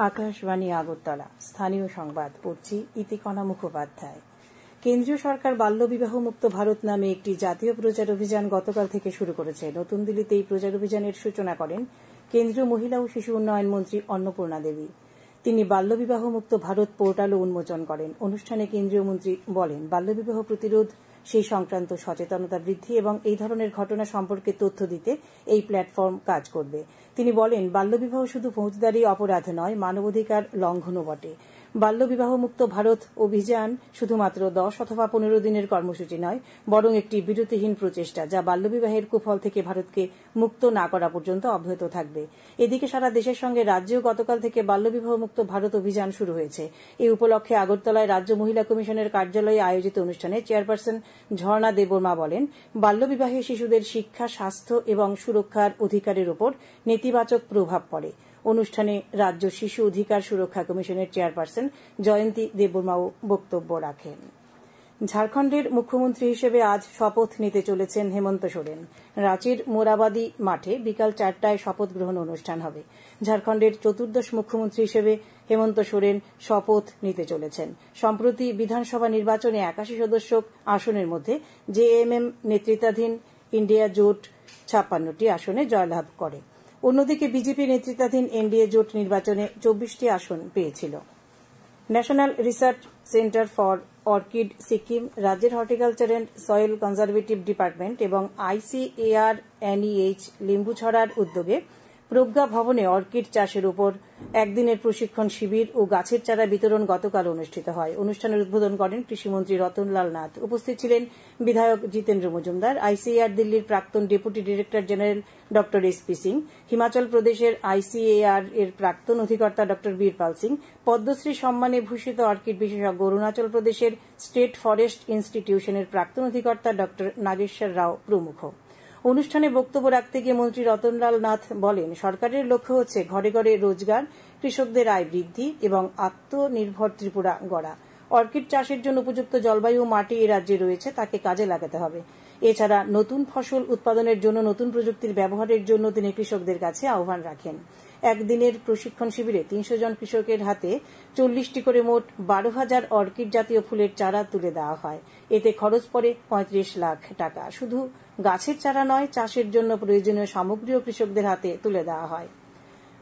আকাশবাণী আগরতলা স্থানীয় সংবাদ পড়ছি ইতিকণা মুখোপাধ্যায়। কেন্দ্রীয় সরকার বাল্যবিবাহ মুক্ত ভারত নামে একটি জাতীয় প্রচার অভিযান গতকাল থেকে শুরু করেছে। নতুন দিল্লিতে এই প্রচার অভিযানের সূচনা করেন কেন্দ্রীয় মহিলা ও শিশু উন্নয়ন মন্ত্রী অন্নপূর্ণা দেবী। তিনি বাল্যবিবাহ মুক্ত ভারত পোর্টালও উন্মোচন করেন। অনুষ্ঠানে কেন্দ্রীয় মন্ত্রী বলেন, বাল্যবিবাহ প্রতিরোধ, সেই সংক্রান্ত সচেতনতা বৃদ্ধি এবং এই ধরনের ঘটনা সম্পর্কে তথ্য দিতে এই প্ল্যাটফর্ম কাজ করবে। তিনি বলেন, বাল্যবিবাহ শুধু ফৌজদারি অপরাধ নয়, মানবাধিকার লঙ্ঘনও বটে। বাল্যবিবাহ মুক্ত ভারত অভিযান শুধুমাত্র 10 অথবা 15 দিনের কর্মসূচি নয়, বরং একটি বিরতিহীন প্রচেষ্টা, যা বাল্যবিবাহের কুফল থেকে ভারতকে মুক্ত না করা পর্যন্ত অব্যাহত থাকবে। এদিকে সারা দেশের সঙ্গে রাজ্যেও গতকাল থেকে বাল্যবিবাহ মুক্ত ভারত অভিযান শুরু হয়েছে। এই উপলক্ষে আগরতলায় রাজ্য মহিলা কমিশনের কার্যালয়ে আয়োজিত অনুষ্ঠানে চেয়ারপারসন ঝর্ণা দেববর্মা বলেন, বাল্যবিবাহে শিশুদের শিক্ষা, স্বাস্থ্য এবং সুরক্ষার অধিকারের উপর নেতিবাচক প্রভাব পড়ে। অনুষ্ঠানে রাজ্য শিশু অধিকার সুরক্ষা কমিশনের চেয়ারপারসন জয়ন্তী দেববর্মাও বক্তব্য রাখেন। ঝাড়খণ্ডের মুখ্যমন্ত্রী হিসেবে আজ শপথ নিতে চলেছেন হেমন্ত সোরেন। রাঁচির মোরাবাদী মাঠে বিকাল 4টায় শপথ গ্রহণ অনুষ্ঠান হবে। ঝাড়খণ্ডের চতুর্দশ মুখ্যমন্ত্রী হিসেবে হেমন্ত সোরেন শপথ নিতে চলেছেন। সম্প্রতি বিধানসভা নির্বাচনে 81 সদস্য আসনের মধ্যে জেএমএম নেতৃত্বাধীন ইন্ডিয়া জোট 56টি আসনে জয়লাভ করে। অন্যদিকে বিজেপি নেতৃত্বাধীন এনডিএ জোট নির্বাচনে 24টি আসন পেয়েছিল। National research centre for orchid Sikkim, রাজ্যের horticulture and soil conservative department এবং ICAR-NEH লিম্বুছড়ার উদ্যোগে প্রজ্ঞা ভবনে অর্কিড চাষের উপর একদিনের প্রশিক্ষণ শিবির ও গাছের চারা বিতরণ গতকাল অনুষ্ঠিত হয়। অনুষ্ঠানের উদ্বোধন করেন কৃষিমন্ত্রী রতনলাল নাথ। উপস্থিত ছিলেন বিধায়ক জিতেন্দ্র মজুমদার, ICAR দিল্লির প্রাক্তন ডেপুটি ডিরেক্টর জেনারেল ড SP সিং, হিমাচল প্রদেশের ICAR এর প্রাক্তন অধিকর্তা ড বীরপাল সিং, পদ্মশ্রী সম্মানে ভূষিত অর্কিড বিশেষজ্ঞ অরুণাচল প্রদেশের স্টেট ফরেস্ট ইনস্টিটিউশনের প্রাক্তন অধিকর্তা ড নাগেশ্বর রাও প্রমুখ। অনুষ্ঠানে বক্তব্য রাখতে গিয়ে মন্ত্রী রতনলাল নাথ বলেন, সরকারের লক্ষ্য হচ্ছে ঘরে ঘরে রোজগার, কৃষকদের আয় বৃদ্ধি এবং আত্মনির্ভর ত্রিপুরা গড়া। অর্কিড চাষের জন্য উপযুক্ত জলবায়ু ও মাটি এই রাজ্যে রয়েছে, তাকে কাজে লাগাতে হবে। এছাড়া নতুন ফসল উৎপাদনের জন্য নতুন প্রযুক্তির ব্যবহারের জন্য তিনি কৃষকদের কাছে আহ্বান রাখেন। একদিনের প্রশিক্ষণ শিবিরে 300 জন কৃষকের হাতে 40টি করে মোট 12,000 অর্কিড জাতীয় ফুলের চারা তুলে দেওয়া হয়। এতে খরচ পড়ে 35 লাখ টাকা। শুধু গাছের চারা নয়, চাষের জন্য প্রয়োজনীয় সামগ্রীও কৃষকদের হাতে তুলে দেওয়া হয়।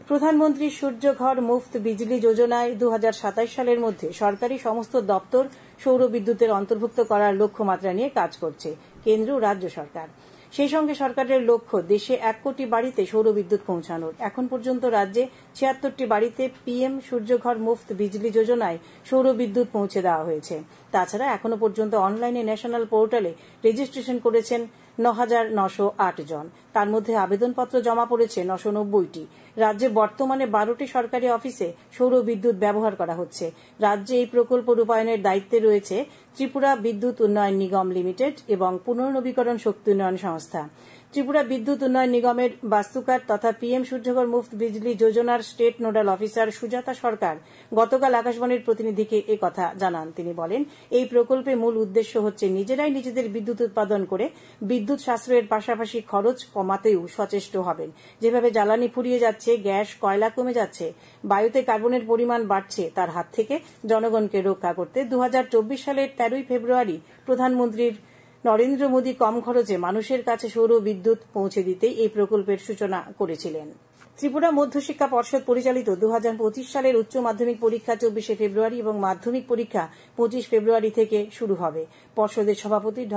প্রধানমন্ত্রী সূর্যঘর মুফত বিজলি যোজনায় 2027 সালের মধ্যে সরকারি সমস্ত দপ্তর সৌর বিদ্যুতের অন্তর্ভুক্ত করার লক্ষ্যমাত্রা নিয়ে কাজ করছে কেন্দ্র ও রাজ্য সরকার। সেই সঙ্গে সরকারের লক্ষ্য দেশে 1 কোটি বাড়িতে সৌর বিদ্যুৎ পৌঁছানোর। এখন পর্যন্ত রাজ্যে 76টি বাড়িতে PM সূর্যঘর মুফত বিজলি যোজনায় সৌর বিদ্যুৎ পৌঁছে দেওয়া হয়েছে। তাছাড়া এখনো পর্যন্ত অনলাইনে ন্যাশনাল পোর্টালে রেজিস্ট্রেশন করেছেন 9,908 জন। তার মধ্যে আবেদনপত্র জমা পড়েছে 990টি। রাজ্যে বর্তমানে 12টি সরকারি অফিসে সৌর বিদ্যুৎ ব্যবহার করা হচ্ছে। রাজ্যে এই প্রকল্প রূপায়ণের দায়িত্বে রয়েছে ত্রিপুরা বিদ্যুৎ উন্নয়ন নিগম লিমিটেড এবং পুনর্নবীকরণ শক্তি উন্নয়ন সংস্থা। ত্রিপুরা বিদ্যুৎ উন্নয়ন নিগমের বাস্তুকার তথা PM সূর্যঘর মুফত বিজলি যোজনার স্টেট নোডাল অফিসার সুজাতা সরকার গতকাল আকাশবাণীর প্রতিনিধিকে একথা জানান। তিনি বলেন, এই প্রকল্পে মূল উদ্দেশ্য হচ্ছে নিজেরাই নিজেদের বিদ্যুৎ উৎপাদন করে বিদ্যুৎ সাশ্রয়ের পাশাপাশি খরচ কমাতেও সচেষ্ট হবেন। যেভাবে জ্বালানি ফুরিয়ে যাচ্ছে, গ্যাস, কয়লা কমে যাচ্ছে, বায়ুতে কার্বনের পরিমাণ বাড়ছে, তার হাত থেকে জনগণকে রক্ষা করতে 2024 সালের 13 ফেব্রুয়ারি প্রধানমন্ত্রীর নরেন্দ্র মোদী কম খরচে মানুষের কাছে সৌর বিদ্যুৎ পৌঁছে দিতে এই প্রকল্পের সূচনা করেছিলেন। ত্রিপুরা মধ্যশিক্ষা পর্ষদ পরিচালিত 2025 সালের উচ্চ মাধ্যমিক পরীক্ষা 24 ফেব্রুয়ারি এবং মাধ্যমিক পরীক্ষা 25 ফেব্রুয়ারি থেকে শুরু হবে। পর্ষদের সভাপতি ড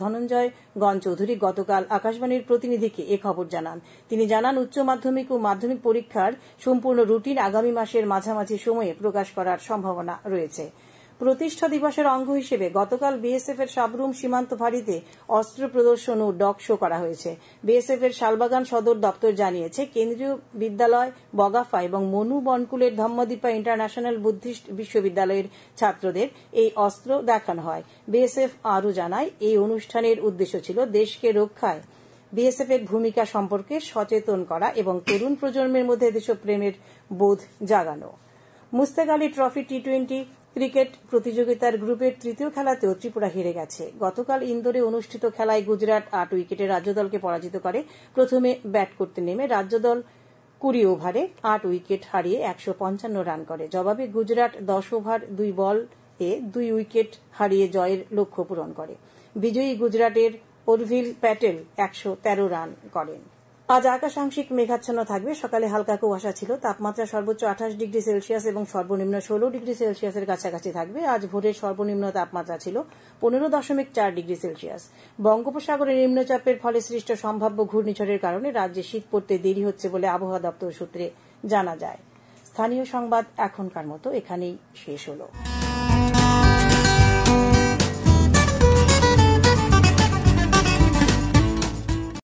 ধনঞ্জয় গণ চৌধুরী গতকাল আকাশবাণীর প্রতিনিধিকে এ খবর জানান। তিনি জানান, উচ্চ মাধ্যমিক ও মাধ্যমিক পরীক্ষার সম্পূর্ণ রুটিন আগামী মাসের মাঝামাঝি সময়ে প্রকাশ করার সম্ভাবনা রয়েছে। প্রতিষ্ঠা দিবসের অঙ্গ হিসেবে গতকাল BSF এর সাবরুম সীমান্ত ফাঁড়িতে অস্ত্র প্রদর্শন ও ডগ শো করা হয়েছে। BSF এর শালবাগান সদর দপ্তর জানিয়েছে, কেন্দ্রীয় বিদ্যালয় বগাফা এবং মনু বনকুলের ধম্মদীপা ইন্টারন্যাশনাল বুদ্ধিস্ট বিশ্ববিদ্যালয়ের ছাত্রদের এই অস্ত্র দেখানো হয়। BSF আরও জানায়, এই অনুষ্ঠানের উদ্দেশ্য ছিল দেশকে রক্ষায় BSF এর ভূমিকা সম্পর্কে সচেতন করা এবং তরুণ প্রজন্মের মধ্যে দেশপ্রেমের বোধ জাগানো। Mustaq Ali trophy T20 cricket প্রতিযোগিতার গ্রুপের তৃতীয় খেলাতেও ত্রিপুরা হেরে গেছে। গতকাল ইন্দোরে অনুষ্ঠিত খেলায় গুজরাট 8 উইকেটে রাজ্যদলকে পরাজিত করে। প্রথমে ব্যাট করতে নেমে রাজ্যদল 20 ওভারে 8 উইকেট হারিয়ে 155 রান করে। জবাবে গুজরাট 10 ওভার 2 বলে 2 উইকেট হারিয়ে জয়ের লক্ষ্য পূরণ করে। বিজয়ী গুজরাটের উর্ভিল প্যাটেল 113 রান করেন। আজ আকাশ আংশিক মেঘাচ্ছন্ন থাকবে। সকালে হালকা কুয়াশা ছিল। তাপমাত্রা সর্বোচ্চ 28 ডিগ্রি সেলসিয়াস এবং সর্বনিম্ন 16 ডিগ্রি সেলসিয়াসের কাছাকাছি থাকবে। আজ ভোরের সর্বনিম্ন তাপমাত্রা ছিল 15.4 ডিগ্রি সেলসিয়াস। বঙ্গোপসাগরে নিম্নচাপের ফলে সৃষ্ট সম্ভাব্য ঘূর্ণিঝড়ের কারণে রাজ্যে শীত পড়তে দেরি হচ্ছে বলে আবহাওয়া দপ্তর সূত্রে জানা যায়। স্থানীয় সংবাদ এখনকার মতো এখানেই শেষ হলো।